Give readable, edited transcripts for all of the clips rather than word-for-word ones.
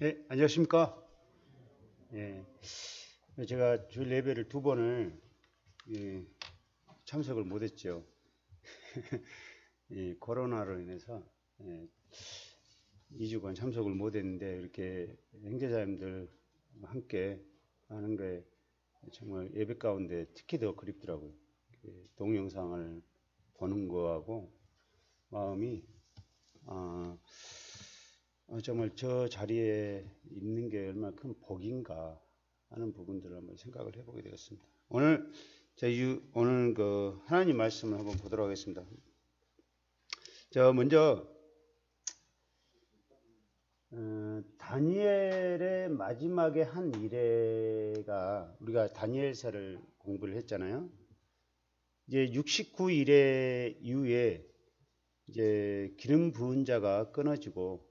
네, 안녕하십니까? 예, 제가 주일 예배를 두 번을 예, 참석을 못했죠. 코로나로 인해서 2주간 참석을 못했는데 이렇게 형제자님들 함께 하는 게 정말 예배 가운데 특히 더 그립더라고요. 동영상을 보는 거하고 마음이 정말 저 자리에 있는 게 얼마나 큰 복인가 하는 부분들을 한번 생각을 해보게 되었습니다. 오늘 그 하나님 말씀을 한번 보도록 하겠습니다. 먼저 다니엘의 마지막에 한 이래가, 우리가 다니엘서를 공부를 했잖아요. 이제 69일의 이후에 이제 기름 부은 자가 끊어지고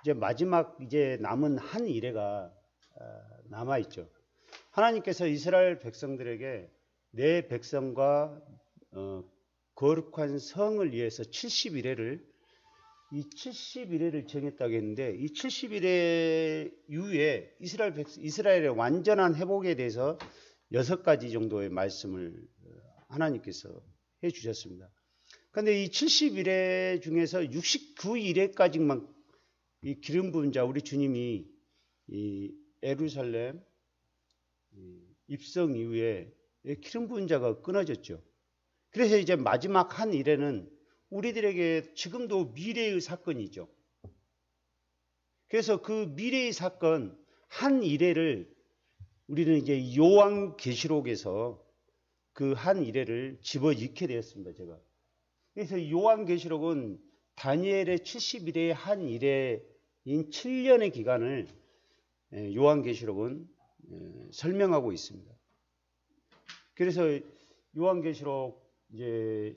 이제 마지막 이제 남은 한 이래가 남아 있죠. 하나님께서 이스라엘 백성들에게 내 백성과 거룩한 성을 위해서 70일을 이 70일을 정했다고 했는데, 이 70일의 이후에 이스라엘의 완전한 회복에 대해서 6가지 정도의 말씀을 하나님께서 해 주셨습니다. 그런데 이 70일의 중에서 69일에까지만 이 기름 부은 자, 우리 주님이 이 예루살렘 입성 이후에 기름 부은 자가 끊어졌죠. 그래서 이제 마지막 한 일에는 우리들에게 지금도 미래의 사건이죠. 그래서 그 미래의 사건 한 일회를 우리는 이제 요한계시록에서 그 한 일회를 집어넣게 되었습니다. 제가. 그래서 요한계시록은 다니엘의 70일의 한 일회인 7년의 기간을 요한계시록은 설명하고 있습니다. 그래서 요한계시록 이제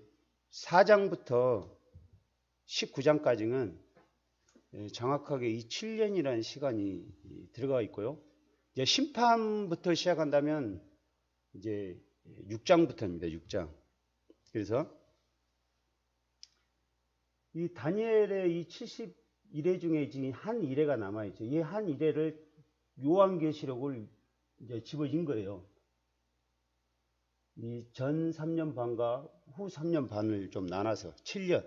4장부터 19장까지는 정확하게 이 7년이라는 시간이 들어가 있고요. 이제 심판부터 시작한다면 이제 6장부터입니다. 6장. 그래서 이 다니엘의 이 70일회 중에 지금 한 일회가 남아있죠. 이 한 일회를 요한계시록을 이제 집어진 거예요. 이 전 3년 반과 후 3년 반을 좀 나눠서 7년을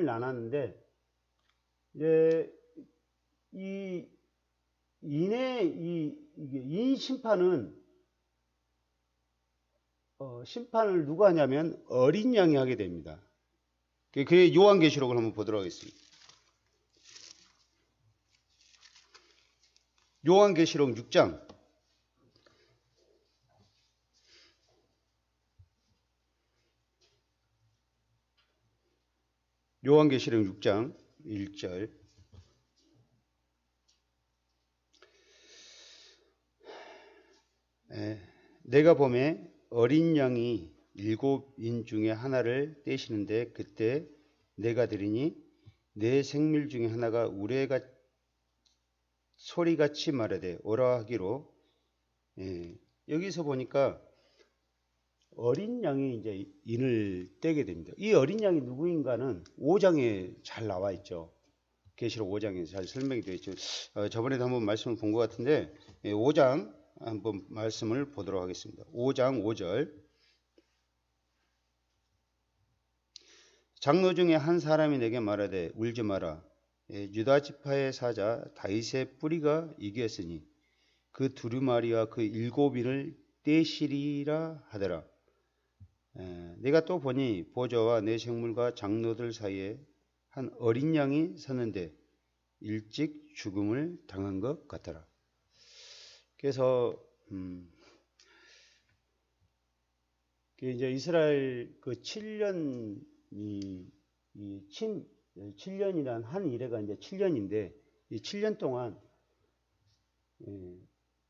나눴는데, 이제 이 인 심판은 심판을 누가 하냐면 어린 양이 하게 됩니다. 그게 요한계시록을 한번 보도록 하겠습니다. 요한계시록 6장. 요한계시록 6장 1절. 내가 보매 어린 양이 7인 중에 하나를 떼시는데, 그때 내가 들으니 내 생밀 중에 하나가 우레가 소리같이 말하되 오라 하기로. 여기서 보니까 어린 양이 이제 인을 떼게 됩니다. 이 어린 양이 누구인가는 5장에 잘 나와 있죠. 계시록 5장에 잘 설명이 되어 있죠. 저번에도 한번 말씀을 본 것 같은데 5장 한번 말씀을 보도록 하겠습니다. 5장 5절. 장로 중에 한 사람이 내게 말하되 울지 마라. 유다 지파의 사자 다윗의 뿌리가 이겼으니 그 두루마리와 그 7인을 떼시리라 하더라. 내가 또 보니 보좌와 내 생물과 장로들 사이에 한 어린 양이 섰는데 일찍 죽음을 당한 것 같더라. 그래서 이제 이스라엘 그 7년이란 한 일회가 이제 7년인데, 이 7년 동안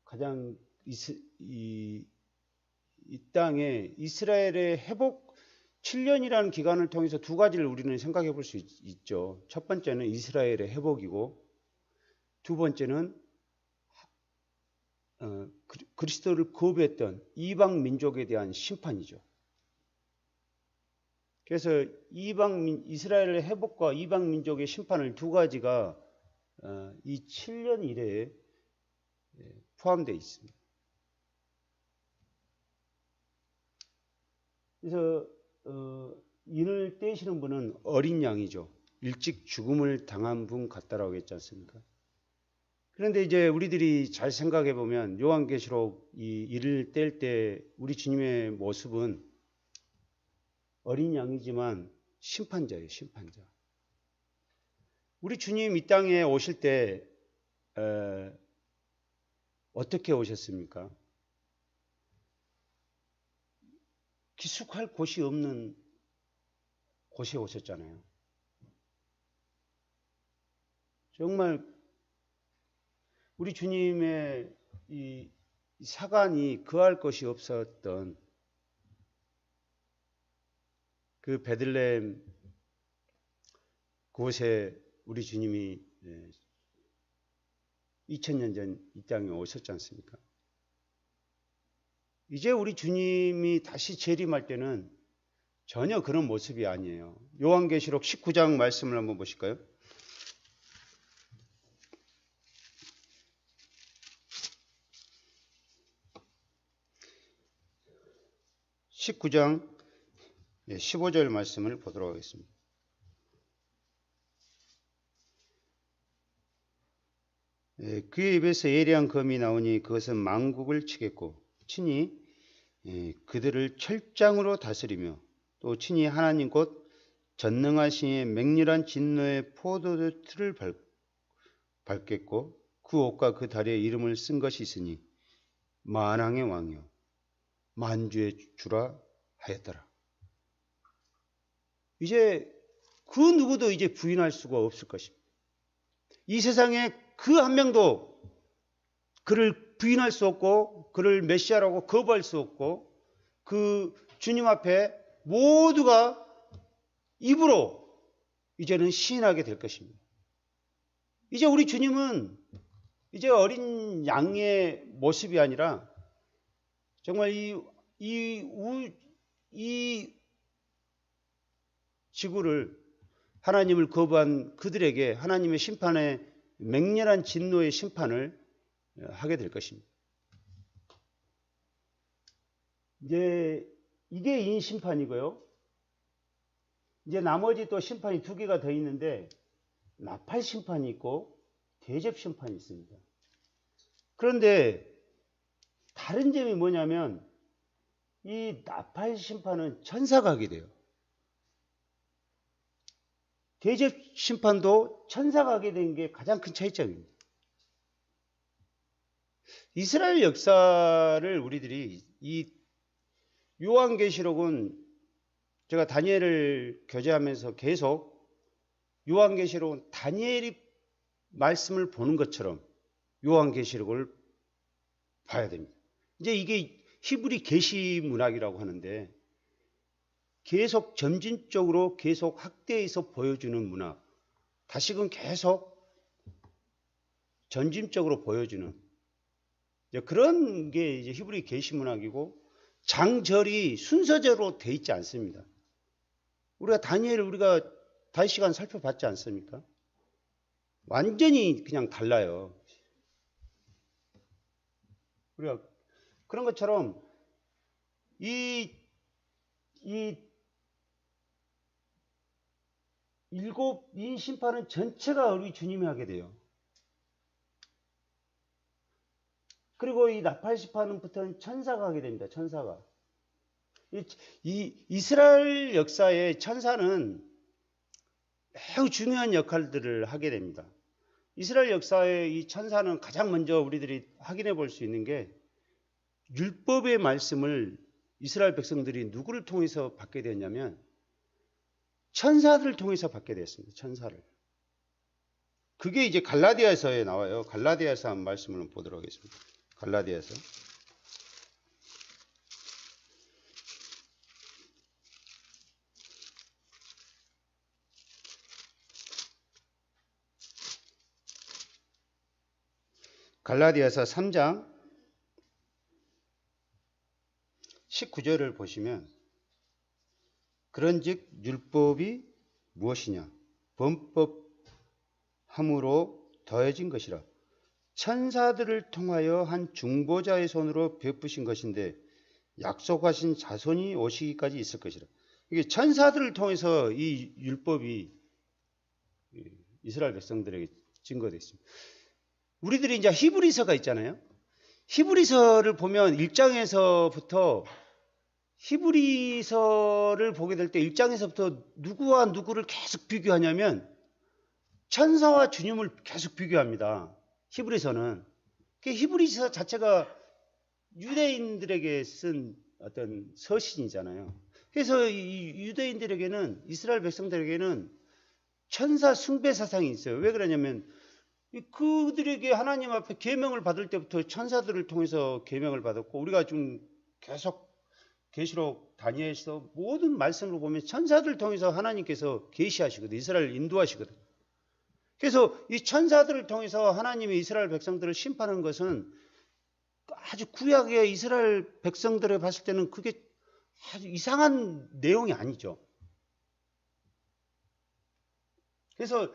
가장 이 땅에 이스라엘의 회복 7년이라는 기간을 통해서 두 가지를 우리는 생각해 볼 수 있죠. 첫 번째는 이스라엘의 회복이고, 두 번째는 그리스도를 거부했던 이방 민족에 대한 심판이죠. 그래서 이스라엘의 회복과 이방 민족의 심판을 두 가지가 이 7년 이래에 포함되어 있습니다. 그래서 인을 떼시는 분은 어린 양이죠. 일찍 죽음을 당한 분 같다라고 했지 않습니까? 그런데 이제 우리들이 잘 생각해 보면 요한계시록 이 인을 뗄 때 우리 주님의 모습은 어린 양이지만 심판자예요, 심판자. 우리 주님 이 땅에 오실 때 어떻게 오셨습니까? 기숙할 곳이 없는 곳에 오셨잖아요. 정말 우리 주님의 이 사관이 거할 것이 없었던 그 베들레헴 그곳에 우리 주님이 2000년 전 이 땅에 오셨지 않습니까? 이제 우리 주님이 다시 재림할 때는 전혀 그런 모습이 아니에요. 요한계시록 19장 말씀을 한번 보실까요? 19장 15절 말씀을 보도록 하겠습니다. 그의 입에서 예리한 검이 나오니 그것은 만국을 치겠고 친히 그들을 철장으로 다스리며 또 친히 하나님 곧 전능하신 맹렬한 진노의 포도주 틀을 밟겠고 그 옷과 그 다리에 이름을 쓴 것이 있으니 만왕의 왕이요 만주의 주라 하였더라. 이제 그 누구도 이제 부인할 수가 없을 것입니다. 이 세상에 그 한 명도 그를 부인할 수 없고 그를 메시아라고 거부할 수 없고 그 주님 앞에 모두가 입으로 이제는 시인하게 될 것입니다. 이제 우리 주님은 이제 어린 양의 모습이 아니라 정말 이 지구를 하나님을 거부한 그들에게 하나님의 심판의 맹렬한 진노의 심판을 하게 될 것입니다. 이제 이게 인심판이고요. 이제 나머지 또 심판이 두 개가 더 있는데 나팔 심판이 있고 대접 심판이 있습니다. 그런데 다른 점이 뭐냐면 이 나팔 심판은 천사가 하게 돼요. 대접 심판도 천사가 하게 된 게 가장 큰 차이점입니다. 이스라엘 역사를 우리들이 이 요한계시록은 제가 다니엘을 교제하면서 계속 요한계시록은 다니엘이 말씀을 보는 것처럼 요한계시록을 봐야 됩니다. 이제 이게 히브리 계시 문학이라고 하는데 계속 점진적으로 계속 확대해서 보여주는 문학, 다시금 계속 점진적으로 보여주는 그런 게 이제 히브리 계시 문학이고 장절이 순서대로 돼 있지 않습니다. 우리가 다니엘을 우리가 다시 시간 살펴봤지 않습니까? 완전히 그냥 달라요. 우리가 그런 것처럼 이 일곱 인 심판은 전체가 우리 주님이 하게 돼요. 그리고 이 나팔 심판부터는 천사가 하게 됩니다. 천사가. 이 이스라엘 역사의 천사는 매우 중요한 역할들을 하게 됩니다. 이스라엘 역사의 이 천사는 가장 먼저 우리들이 확인해 볼 수 있는 게 율법의 말씀을 이스라엘 백성들이 누구를 통해서 받게 되었냐면 천사들을 통해서 받게 됐습니다. 천사를. 그게 이제 갈라디아서에 나와요. 갈라디아서 한 말씀을 보도록 하겠습니다. 갈라디아서. 갈라디아서 3장 19절을 보시면 그런즉 율법이 무엇이냐? 범법함으로 더해진 것이라. 천사들을 통하여 한 중보자의 손으로 베푸신 것인데 약속하신 자손이 오시기까지 있을 것이라. 이게 천사들을 통해서 이 율법이 이스라엘 백성들에게 증거되어 있습니다. 우리들이 이제 히브리서가 있잖아요. 히브리서를 보면 1장에서부터 히브리서를 보게 될 때 1장에서부터 누구와 누구를 계속 비교하냐면 천사와 주님을 계속 비교합니다. 히브리서는. 히브리서 자체가 유대인들에게 쓴 어떤 서신이잖아요. 그래서 이 유대인들에게는, 이스라엘 백성들에게는 천사 숭배 사상이 있어요. 왜 그러냐면 그들에게 하나님 앞에 계명을 받을 때부터 천사들을 통해서 계명을 받았고, 우리가 좀 계속 계시록 다니엘서 모든 말씀을 보면 천사들을 통해서 하나님께서 계시하시거든. 이스라엘을 인도하시거든. 그래서 이 천사들을 통해서 하나님이 이스라엘 백성들을 심판하는 것은 아주 구약의 이스라엘 백성들에 봤을 때는 그게 아주 이상한 내용이 아니죠. 그래서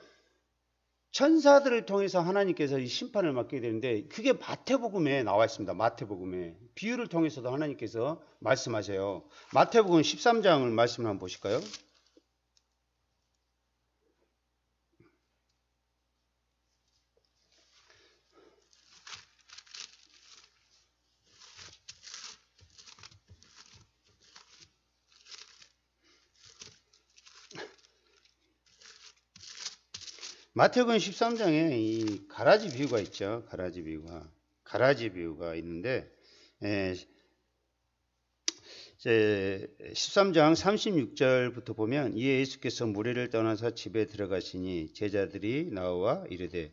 천사들을 통해서 하나님께서 이 심판을 맡게 되는데, 그게 마태복음에 나와 있습니다. 마태복음에 비유를 통해서도 하나님께서 말씀하세요. 마태복음 13장을 말씀을 한번 보실까요? 마태복음 13장에 이 가라지 비유가 있죠. 가라지 비유가 있는데, 13장 36절부터 보면, 이에 예수께서 무리를 떠나서 집에 들어가시니 제자들이 나와 이르되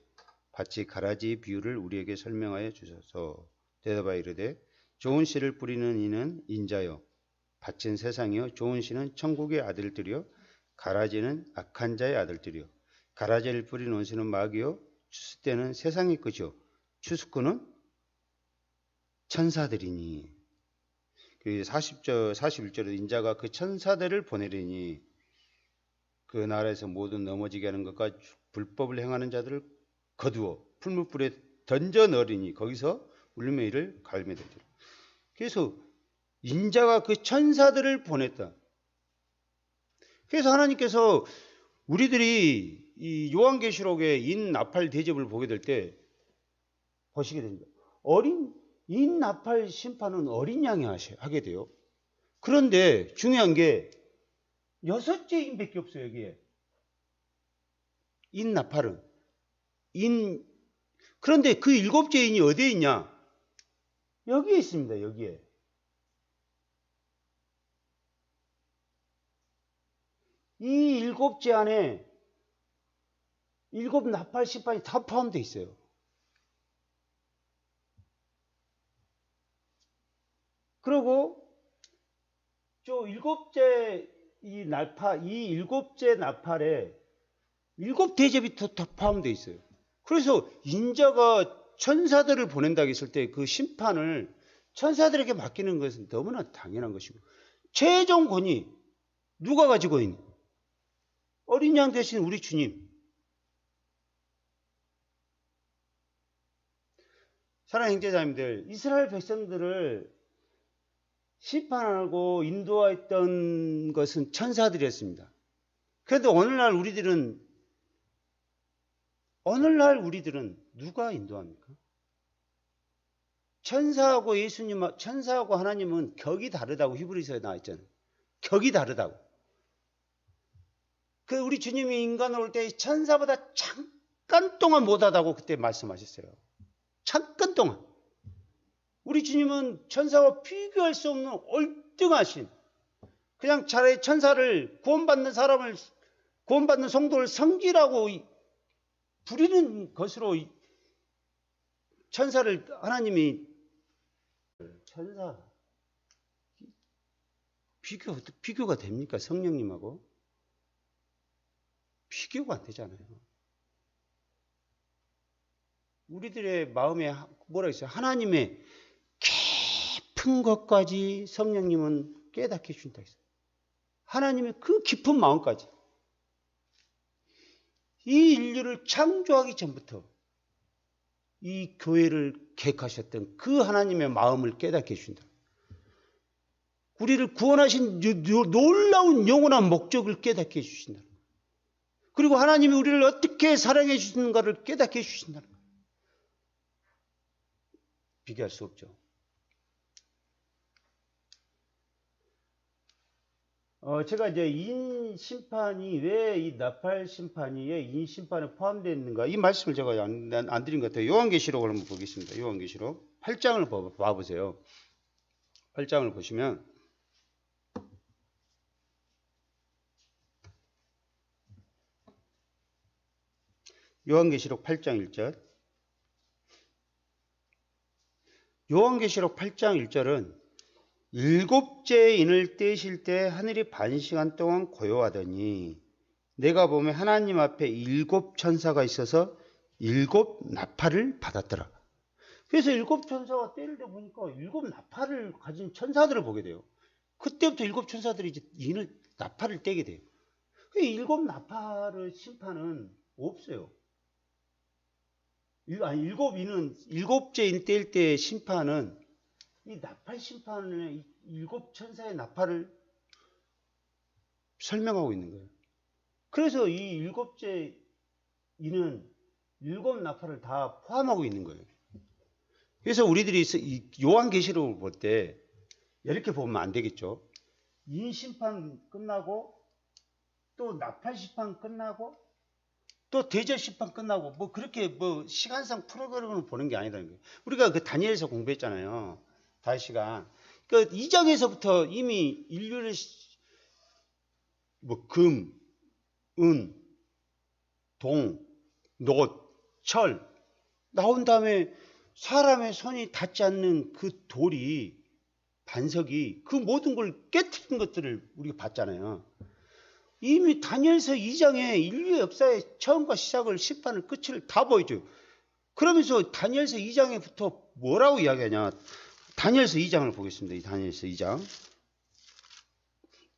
밭이 가라지 비유를 우리에게 설명하여 주소서. 대답하여 이르되 좋은 씨를 뿌리는 이는 인자요 밭은 세상이요 좋은 씨는 천국의 아들들이요 가라지는 악한 자의 아들들이요 가라지를 뿌린 원수는 마귀요 추수때는 세상의 것이요 추수꾼은 천사들이니. 41절에 인자가 그 천사들을 보내리니 그 나라에서 모든 넘어지게 하는 것과 불법을 행하는 자들을 거두어 풀무불에 던져 넣으리니 거기서 울며 이를 갈매 되리라. 그래서 인자가 그 천사들을 보냈다. 그래서 하나님께서 우리들이 이 요한계시록의 인나팔 대접을 보게 될 때 보시게 됩니다. 인나팔 심판은 어린 양이 하게 돼요. 그런데 중요한 게 6째 인밖에 없어요. 여기에 인나팔은 그런데 그 7째 인이 어디에 있냐? 여기에 있습니다. 여기에. 이 7째 안에 7 나팔 심판이 다 포함되어 있어요. 그리고 저 7째 이 7째 나팔에 7대접이 다 포함되어 있어요. 그래서 인자가 천사들을 보낸다고 했을 때 그 심판을 천사들에게 맡기는 것은 너무나 당연한 것이고, 최종 권위 누가 가지고 있는? 어린 양 대신 우리 주님. 사랑하는 형제자매들, 이스라엘 백성들을 심판하고 인도했던 것은 천사들이었습니다. 그런데 오늘날 우리들은 누가 인도합니까? 천사하고 하나님은 격이 다르다고 히브리서에 나와 있잖아요. 격이 다르다고. 우리 주님이 인간으로 올 때 천사보다 잠깐 동안 못하다고 그때 말씀하셨어요. 잠깐 동안. 우리 주님은 천사와 비교할 수 없는 월등하신, 그냥 차라리 천사를 구원받는 성도를 성기라고 부리는 것으로 천사를 하나님이 천사 비교가 됩니까? 성령님하고 비교가 안 되잖아요. 우리들의 마음에 뭐라 했어요? 하나님의 깊은 것까지 성령님은 깨닫게 해준다 했어요. 하나님의 그 깊은 마음까지 이 인류를 창조하기 전부터 이 교회를 계획하셨던 그 하나님의 마음을 깨닫게 해준다. 우리를 구원하신 놀라운 영원한 목적을 깨닫게 해주신다. 그리고 하나님이 우리를 어떻게 사랑해 주시는가를 깨닫게 해주신다. 비교할 수 없죠. 제가 이제 인 심판이 왜 이 나팔 심판이 왜 인 심판에 포함되어 있는가 이 말씀을 제가 안 드린 것 같아요. 요한계시록을 한번 보겠습니다. 요한계시록 8장을 봐보세요. 8장을 보시면 요한계시록 8장 1절 요한계시록 8장 1절은 일곱째 인을 떼실 때 하늘이 반 시간 동안 고요하더니 내가 보면 하나님 앞에 일곱 천사가 있어서 일곱 나팔을 받았더라. 그래서 일곱 천사가 떼를 때 보니까 일곱 나팔을 가진 천사들을 보게 돼요. 그때부터 일곱 천사들이 이제 인을 나팔을 떼게 돼요. 그 일곱 나팔의 심판은 없어요. 일곱째 인 뗄 때 심판은 이 나팔 심판의 일곱 천사의 나팔을 설명하고 있는 거예요. 그래서 이 일곱째 인은 일곱 나팔을 다 포함하고 있는 거예요. 그래서 우리들이 요한계시록을 볼 때 이렇게 보면 안 되겠죠. 인 심판 끝나고 또 나팔 심판 끝나고 또 대접 심판 끝나고 뭐 그렇게 뭐 시간상 프로그램을 보는 게 아니라는 거예요. 우리가 그 다니엘서 공부했잖아요. 5시간. 그 2장에서부터 이미 인류를 뭐 금, 은, 동, 놋, 철 나온 다음에 사람의 손이 닿지 않는 그 돌이 반석이 그 모든 걸 깨트린 것들을 우리가 봤잖아요. 이미 다니엘서 2장에 인류 역사의 처음과 시작을 심판을 끝을 다 보여줘요. 그러면서 다니엘서 2장에부터 뭐라고 이야기하냐. 다니엘서 2장을 보겠습니다. 이 다니엘서 2장.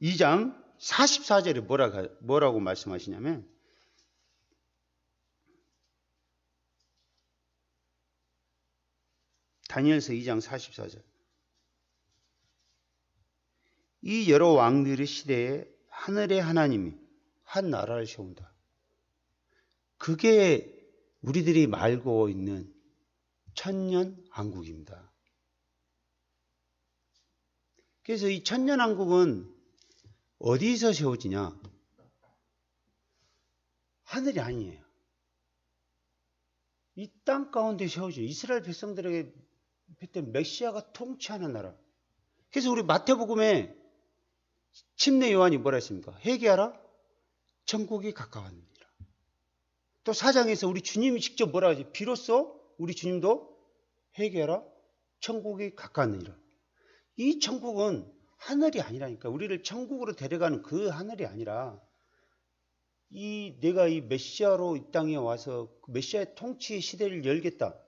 2장 44절에 뭐라고 말씀하시냐면 다니엘서 2장 44절. 이 여러 왕들의 시대에 하늘의 하나님이 한 나라를 세운다. 그게 우리들이 말고 있는 천년왕국입니다. 그래서 이 천년왕국은 어디서 세워지냐? 하늘이 아니에요. 이 땅 가운데 세워져. 이스라엘 백성들에게 그때 메시아가 통치하는 나라. 그래서 우리 마태복음에 침례 요한이 뭐라 했습니까? 회개하라. 천국이 가까웠느니라. 또 4장에서 우리 주님이 직접 뭐라 하지? 비로소 우리 주님도 회개하라. 천국이 가까웠느니라. 이 천국은 하늘이 아니라니까. 우리를 천국으로 데려가는 그 하늘이 아니라 내가 이 메시아로 이 땅에 와서 그 메시아의 통치 시대를 열겠다.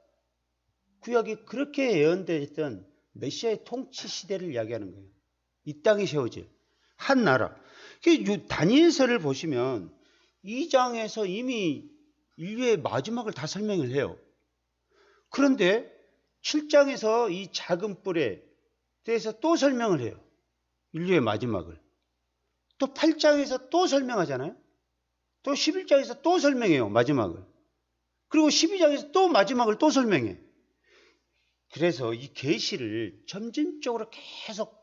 구약이 그렇게 예언되었던 메시아의 통치 시대를 이야기하는 거예요. 이 땅에 세워질 한 나라. 다니엘서를 보시면 2장에서 이미 인류의 마지막을 다 설명을 해요. 그런데 7장에서 이 작은 뿔에 대해서 또 설명을 해요. 인류의 마지막을. 또 8장에서 또 설명하잖아요. 또 11장에서 또 설명해요. 마지막을. 그리고 12장에서 또 마지막을 또 설명해. 그래서 이 계시를 점진적으로 계속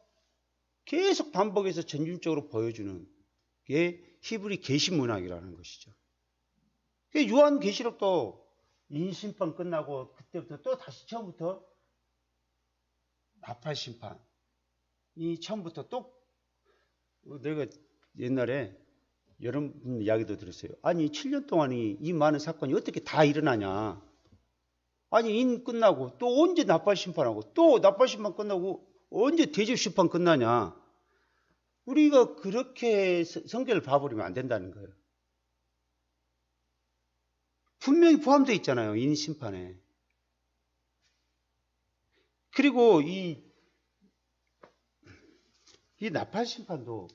반복해서 점진적으로 보여주는 게 히브리 계시문학이라는 것이죠. 요한계시록도 인심판 끝나고 그때부터 또 다시 처음부터 나팔 심판. 이 처음부터 또 내가 옛날에 여러분 이야기도 들었어요. 아니 7년 동안 이 많은 사건이 어떻게 다 일어나냐. 아니 인 끝나고 또 언제 나팔 심판하고 또 나팔 심판 끝나고 언제 대접 심판 끝나냐. 우리가 그렇게 성경을 봐버리면 안 된다는 거예요. 분명히 포함되어 있잖아요. 인 심판에. 그리고 이 나팔 심판도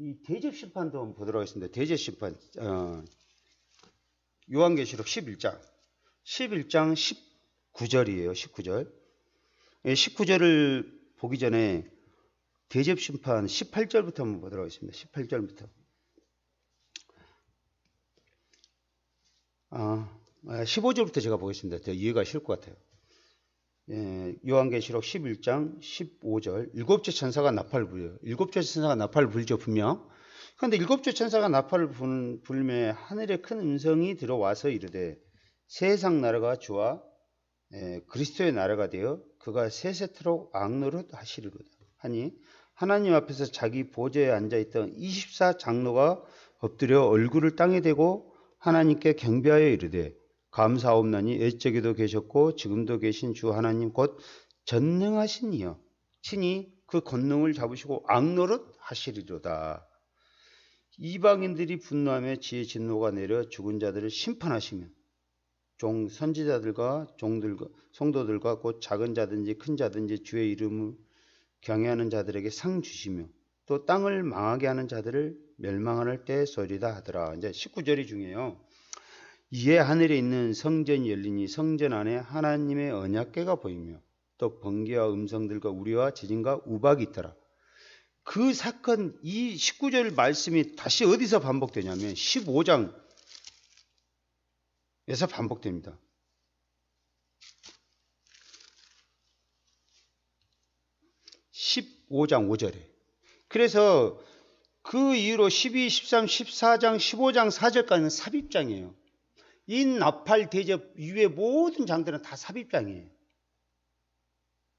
이 대접 심판도 한번 보도록 하겠습니다. 대접 심판. 요한계시록 11장 19절이에요. 19절. 19절을 보기 전에 대접 심판 18절부터 한번 보도록 하겠습니다. 18절부터. 15절부터 제가 보겠습니다. 더 이해가 쉬울 것 같아요. 요한계시록 11장 15절. 일곱째 천사가 나팔을 불어요. 일곱째 천사가 나팔을 불죠, 분명. 그런데 일곱째 천사가 나팔을 불매 하늘에 큰 음성이 들어와서 이르되 세상 나라가 주와 그리스도의 나라가 되어 그가 세세토록 왕노릇 하시리로다 하니 하나님 앞에서 자기 보좌에 앉아있던 24장로가 엎드려 얼굴을 땅에 대고 하나님께 경배하여 이르되 감사옵나니 옛적에도 계셨고 지금도 계신 주 하나님 곧 전능하신 이여 친히 그 권능을 잡으시고 악노릇 하시리로다. 이방인들이 분노하며 지의 진노가 내려 죽은 자들을 심판하시며 선지자들과 종들과 성도들과 곧 작은 자든지 큰 자든지 주의 이름을 경외하는 자들에게 상 주시며 또 땅을 망하게 하는 자들을 멸망할 때 소리다 하더라. 이제 19절이 중요해요. 이에 하늘에 있는 성전이 열리니 성전 안에 하나님의 언약궤가 보이며 또 번개와 음성들과 우리와 지진과 우박이 있더라. 그 사건 이 19절 말씀이 다시 어디서 반복되냐면 15장에서 반복됩니다. 15장 5절에. 그래서 그 이후로 12, 13, 14장, 15장 4절까지는 삽입장이에요. 이 나팔 대접 이후의 모든 장들은 다 삽입장이에요.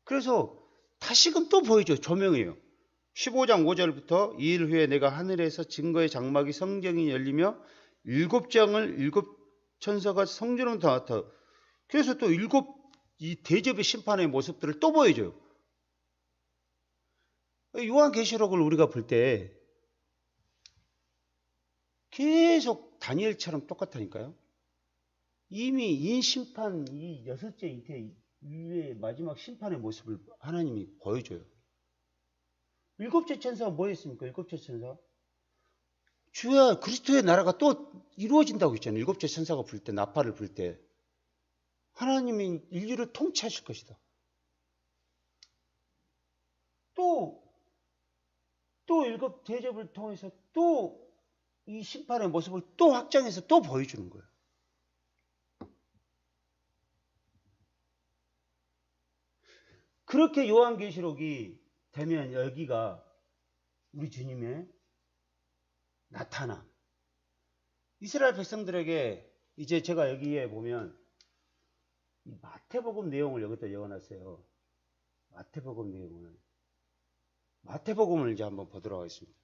그래서 다시금 또 보이죠. 조명이에요. 15장 5절부터 2일 후에 내가 하늘에서 증거의 장막이 성경이 열리며 7장을 7천사가 성전으로 나타나. 그래서 또 이 대접의 심판의 모습들을 또 보여줘요. 요한계시록을 우리가 볼 때 계속 다니엘처럼 똑같다니까요. 이미 인심판 이 6째 잉태 이후의 마지막 심판의 모습을 하나님이 보여줘요. 7째 천사가 뭐였습니까? 7째 천사. 주야 그리스도의 나라가 또 이루어진다고 했잖아요. 7째 천사가 불 때, 나팔을 불 때. 하나님이 인류를 통치하실 것이다. 또 7 대접을 통해서 또 이 심판의 모습을 또 확장해서 또 보여주는 거예요. 그렇게 요한계시록이 되면 여기가 우리 주님의 나타남. 이스라엘 백성들에게 이제 제가 여기에 보면 이 마태복음 내용을 여기다 적어놨어요. 마태복음을 이제 한번 보도록 하겠습니다.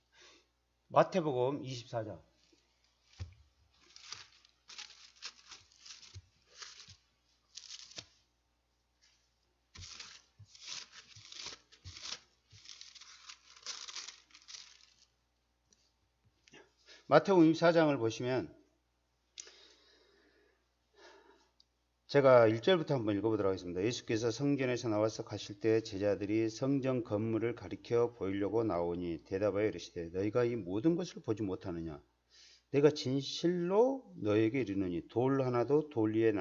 마태복음 24장. 마태복음 24장을 보시면 제가 1절부터 한번 읽어보도록 하겠습니다. 예수께서 성전에서 나와서 가실 때 제자들이 성전 건물을 가리켜 보이려고 나오니 대답하여 이르시되 너희가 이 모든 것을 보지 못하느냐? 내가 진실로 너희에게 이르노니 돌 하나도 돌 위에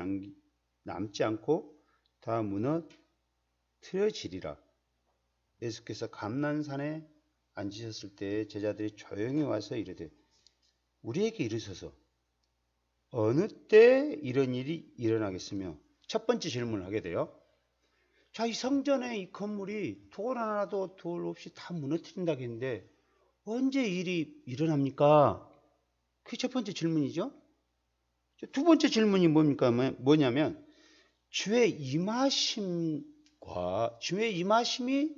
남지 않고 다 무너뜨려지리라. 예수께서 감난산에 앉으셨을 때 제자들이 조용히 와서 이르되 우리에게 이르소서 어느 때 이런 일이 일어나겠으며 첫 번째 질문을 하게 돼요. 자, 이 성전의 이 건물이 돌 하나도 돌 없이 다 무너뜨린다고 했는데 언제 일이 일어납니까? 그게 첫 번째 질문이죠. 두 번째 질문이 뭐냐면 주의 임하심과 주의 임하심이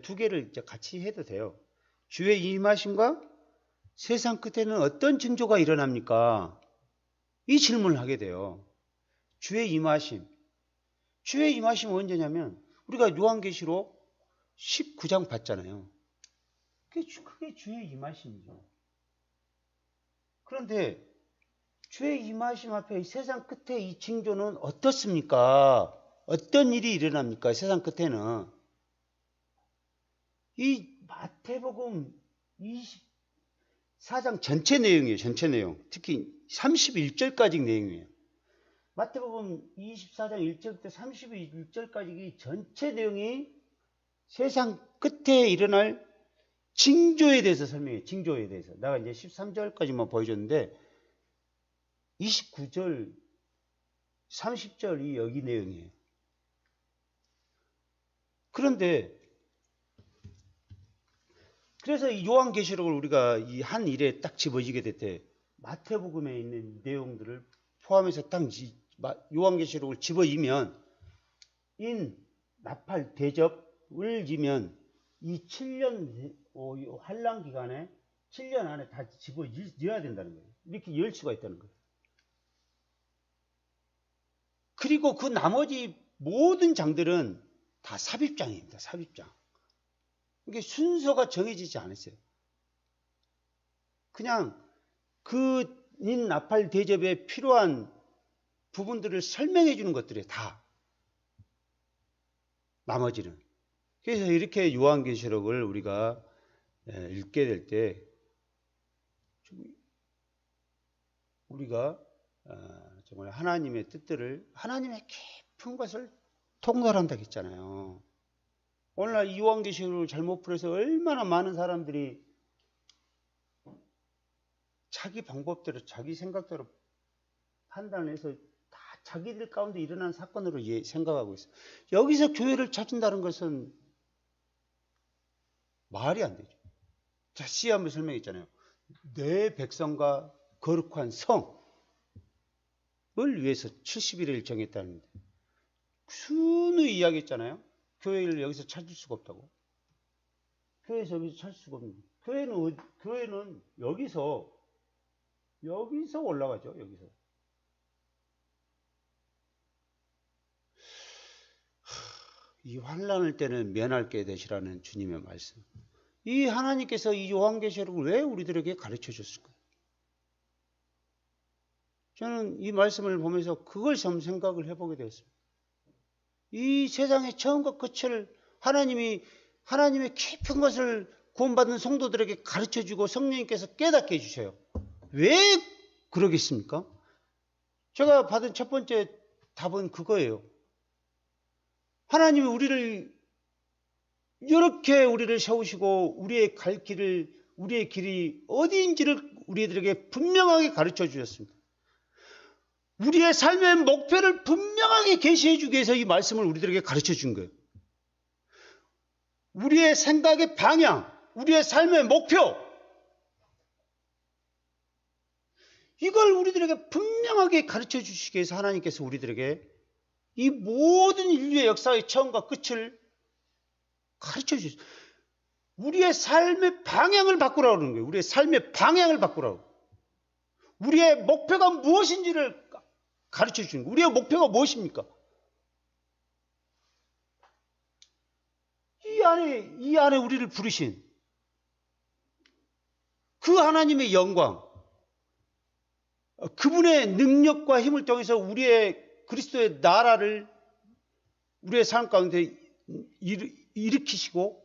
두 개를 이제 같이 해도 돼요. 주의 임하심과 세상 끝에는 어떤 징조가 일어납니까? 이 질문을 하게 돼요. 주의 임하심. 주의 임하심은 언제냐면 우리가 요한계시록 19장 봤잖아요. 그게 주의 임하심이죠. 그런데 주의 임하심 앞에 이 세상 끝에 이 징조는 어떻습니까? 어떤 일이 일어납니까? 세상 끝에는. 이 마태복음 4장 전체 내용이에요. 전체 내용. 특히 31절까지 내용이에요. 마태복음 24장 1절부터 31절까지 전체 내용이 세상 끝에 일어날 징조에 대해서 설명해요. 징조에 대해서. 내가 이제 13절까지만 보여줬는데 29절, 30절이 여기 내용이에요. 그런데 그래서 이 요한계시록을 우리가 이 한 일에 딱 집어지게 될 때 마태복음에 있는 내용들을 포함해서 딱 요한계시록을 집어이면 인 나팔 대접을 이면 이 7년 환란 기간에 7년 안에 다 집어넣어야 된다는 거예요. 이렇게 열 수가 있다는 거예요. 그리고 그 나머지 모든 장들은 다 삽입장입니다. 삽입장. 이게 순서가 정해지지 않았어요. 그냥 그 인 나팔 대접에 필요한 부분들을 설명해 주는 것들이 다 나머지는. 그래서 이렇게 요한계시록을 우리가 읽게 될 때 우리가 정말 하나님의 뜻들을 하나님의 깊은 것을 통달한다고 했잖아요. 오늘날 이 요한계시록을 잘못 풀어서 얼마나 많은 사람들이 자기 방법대로 자기 생각대로 판단해서 다 자기들 가운데 일어난 사건으로 생각하고 있어요. 여기서 교회를 찾는다는 것은 말이 안 되죠. 자, 시 한번 설명했잖아요. 내 백성과 거룩한 성을 위해서 70일을 정했다는데 순위 이야기했잖아요. 교회를 여기서 찾을 수가 없다고. 교회에서 여기서 찾을 수가 없는. 교회는 여기서 올라가죠. 여기서. 이 환난을 때는 면할게 되시라는 주님의 말씀. 이 하나님께서 이 요한계시록을 왜 우리들에게 가르쳐 줬을까요? 저는 이 말씀을 보면서 그걸 좀 생각을 해보게 되었습니다. 이 세상의 처음과 끝을 하나님의 깊은 것을 구원받은 성도들에게 가르쳐주고 성령님께서 깨닫게 해주셔요. 왜 그러겠습니까? 제가 받은 첫 번째 답은 그거예요. 하나님이 이렇게 우리를 세우시고 우리의 갈 길을, 우리의 길이 어디인지를 우리들에게 분명하게 가르쳐 주셨습니다. 우리의 삶의 목표를 분명하게 계시해 주기 위해서 이 말씀을 우리들에게 가르쳐 준 거예요. 우리의 생각의 방향, 우리의 삶의 목표, 이걸 우리들에게 분명하게 가르쳐 주시기 위해서 하나님께서 우리들에게 이 모든 인류의 역사의 처음과 끝을 가르쳐 주셨어요. 우리의 삶의 방향을 바꾸라고 그러는 거예요. 우리의 삶의 방향을 바꾸라고. 우리의 목표가 무엇인지를 가르쳐 주는 거예요. 우리의 목표가 무엇입니까? 이 안에 우리를 부르신 그 하나님의 영광, 그분의 능력과 힘을 통해서 우리의 그리스도의 나라를 우리의 삶 가운데 일으키시고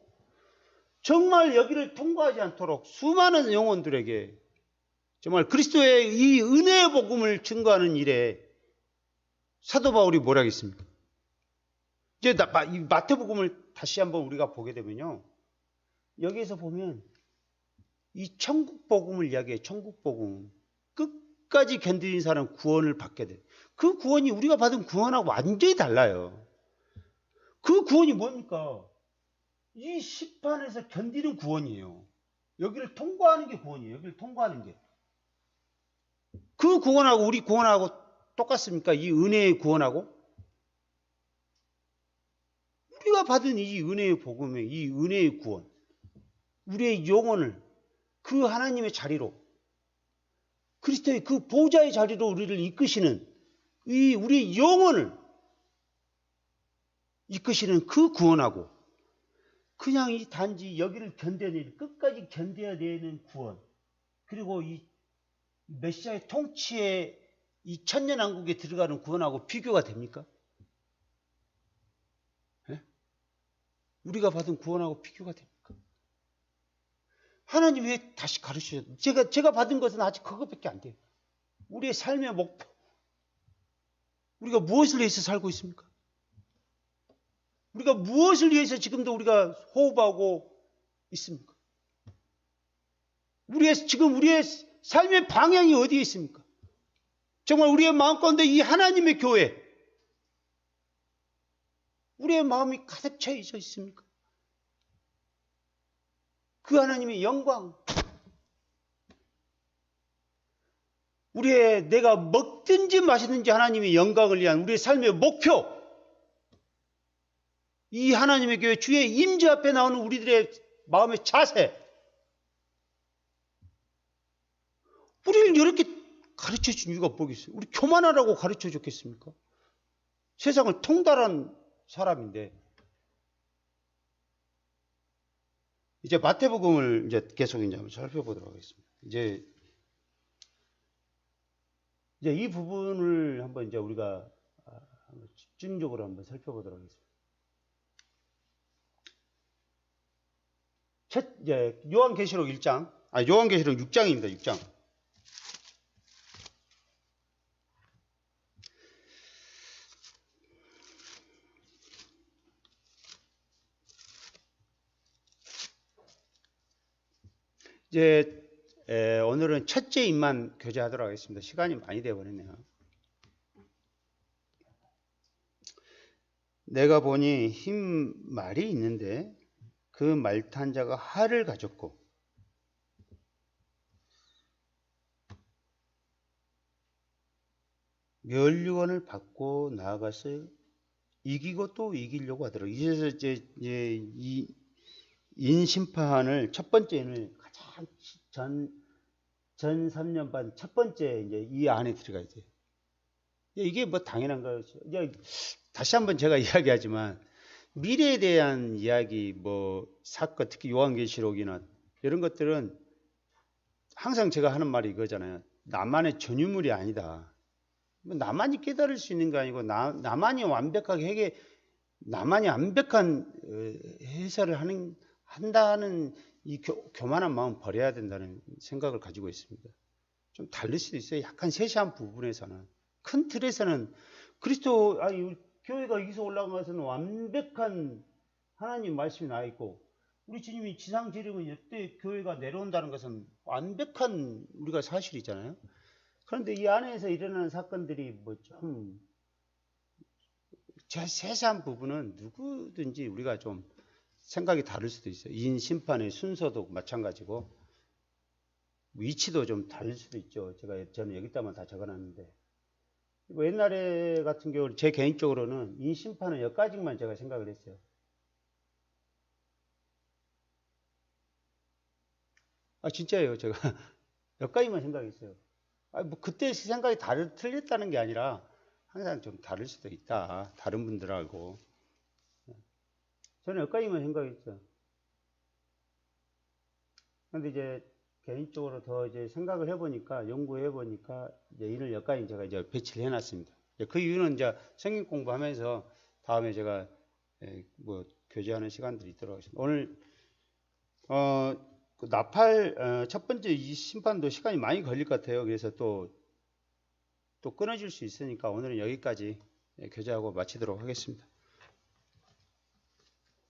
정말 여기를 통과하지 않도록 수많은 영혼들에게 정말 그리스도의 이 은혜의 복음을 증거하는 일에 사도 바울이 뭐라 했습니까? 이제 이 마태복음을 다시 한번 우리가 보게 되면요. 여기에서 보면 이 천국 복음을 이야기해요. 천국 복음. 끝까지 견디는 사람 구원을 받게 돼. 그 구원이 우리가 받은 구원하고 완전히 달라요. 그 구원이 뭡니까? 이 심판에서 견디는 구원이에요. 여기를 통과하는 게 구원이에요. 여기를 통과하는 게. 그 구원하고 우리 구원하고 똑같습니까? 이 은혜의 구원하고? 우리가 받은 이 은혜의 복음의 이 은혜의 구원, 우리의 영혼을 그 하나님의 자리로, 그리스도의 그 보좌의 자리로 우리를 이끄시는 이 우리의 영혼을 이끄시는 그 구원하고 그냥 이 단지 여기를 견뎌내는, 끝까지 견뎌야 되는 구원, 그리고 이 메시아의 통치에 이 천년왕국에 들어가는 구원하고 비교가 됩니까? 네? 우리가 받은 구원하고 비교가 됩니까? 하나님 왜 다시 가르치셔도 제가 받은 것은 아직 그것밖에 안 돼요. 우리의 삶의 목표. 우리가 무엇을 위해서 살고 있습니까? 우리가 무엇을 위해서 지금도 우리가 호흡하고 있습니까? 지금 우리의 삶의 방향이 어디에 있습니까? 정말 우리의 마음 가운데 이 하나님의 교회, 우리의 마음이 가득 차 있습니까? 그 하나님의 영광, 내가 먹든지 마시든지 하나님의 영광을 위한 우리의 삶의 목표, 이 하나님의 교회 주의 임재 앞에 나오는 우리들의 마음의 자세, 우리를 이렇게 가르쳐 준 이유가 뭐겠어요? 우리 교만하라고 가르쳐 줬겠습니까? 세상을 통달한 사람인데. 이제 마태복음을 이제 계속 이제 한번 살펴보도록 하겠습니다. 이제 이 부분을 한번 이제 우리가 집중적으로 한번 살펴보도록 하겠습니다. 이제 요한계시록 1장, 요한계시록 6장입니다. 6장. 이제 오늘은 첫째 인만 교제하도록 하겠습니다. 시간이 많이 되어버렸네요. 내가 보니 흰 말이 있는데 그 말 탄 자가 활을 가졌고 멸류관을 받고 나아가서 이기고 또 이기려고 하더라고요. 이제서 이제 이 인심판을 첫 번째는 가장 전 3년 반 첫 번째 이제 이 안에 들어가 있어요. 이게 뭐 당연한 거죠. 이제 다시 한번 제가 이야기하지만 미래에 대한 이야기, 뭐 사건, 특히 요한계시록이나 이런 것들은 항상 제가 하는 말이 이거잖아요. 나만의 전유물이 아니다. 나만이 깨달을 수 있는 게 아니고 나만이 완벽한 해설을 한다는 이 교만한 마음 버려야 된다는 생각을 가지고 있습니다. 좀 다를 수도 있어요. 약간 세세한 부분에서는. 큰 틀에서는 교회가 여기서 올라가서는 완벽한 하나님 말씀이 나와 있고, 우리 주님이 지상 재림은 이때 교회가 내려온다는 것은 완벽한 우리가 사실이잖아요. 그런데 이 안에서 일어나는 사건들이 뭐 좀 세세한 부분은 누구든지 우리가 좀 생각이 다를 수도 있어요. 인 심판의 순서도 마찬가지고 위치도 좀 다를 수도 있죠. 저는 여기다만 다 적어놨는데, 옛날에 같은 경우 제 개인적으로는 인 심판은 여기까지만 제가 생각을 했어요. 진짜예요. 제가 여기까지만 생각했어요. 뭐 그때 생각이 틀렸다는 게 아니라 항상 좀 다를 수도 있다. 다른 분들하고. 저는 여기까지만 생각했죠. 그런데 이제 개인적으로 더 이제 생각을 해보니까, 연구해보니까, 이제 이를 여기까지 제가 이제 배치를 해놨습니다. 그 이유는 이제 성경 공부하면서 다음에 제가 뭐 교제하는 시간들이 있도록 하겠습니다. 오늘, 그 나팔, 첫 번째 이 심판도 시간이 많이 걸릴 것 같아요. 그래서 또 끊어질 수 있으니까 오늘은 여기까지 교제하고 마치도록 하겠습니다.